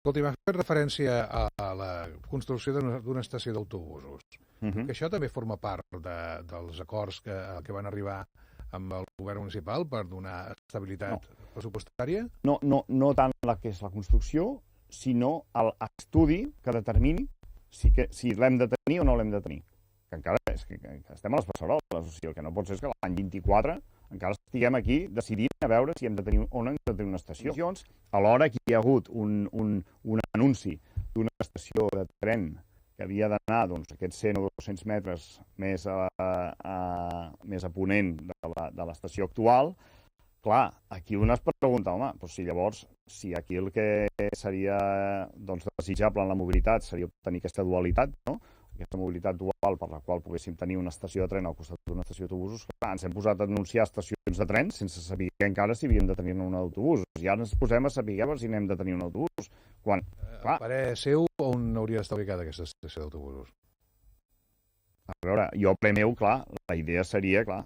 Escolti, m'ha fet referència a la construcció d'una estació d'autobusos. Que això també forma part dels acords que van arribar amb el govern municipal per donar estabilitat pressupostària? No tant la que és la construcció, sinó l'estudi que determini si l'hem de tenir o no l'hem de tenir. Que encara és que estem a les passaroles, o sigui, el que no pot ser és que l'any 24 encara estiguem aquí decidint a veure si hem de tenir o no hem de tenir una estació. Alhora que hi ha hagut un anunci d'una estació de tren que havia d'anar aquests 100 o 200 metres més a ponent de l'estació actual, clar, aquí un es pregunta, home, doncs si aquí el que seria desitjable en la mobilitat seria obtenir aquesta dualitat, no? Aquesta mobilitat dual per la qual poguéssim tenir una estació de tren al costat d'una estació d'autobusos, clar, ens hem posat a anunciar estacions de tren sense saber encara si havíem de tenir una d'autobusos. I ara ens posem a saber si n'hem de tenir un autobús. A parer seu, on hauria d'estar ubicada aquesta estació d'autobusos? A veure, jo a parer meu, clar, la idea seria, clar,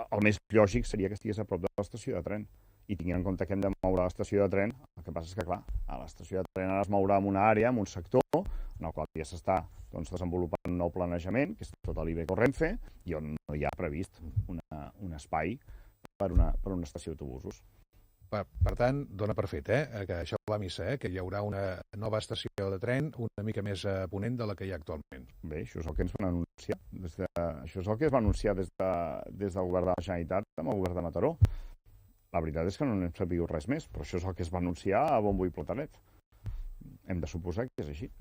el més lògic seria que estigués a prop de l'estació de tren. I tinguent en compte que hem de moure l'estació de tren, el que passa és que, clar, a l'estació de tren ara es mourà en una àrea, en un sector, en el qual ja s'està desenvolupant un nou planejament, que és tot l'Ibeco Renfe, i on no hi ha previst un espai per una estació d'autobusos. Per tant, dona per fet, que això va a missa, que hi haurà una nova estació de tren una mica més a ponent de la que hi ha actualment. Bé, això és el que ens van anunciar. Això és el que es va anunciar des del govern de la Generalitat amb el govern de Mataró. La veritat és que no n'hem sabut res més, però això és el que es va anunciar a bombo i platanet. Hem de suposar que és així.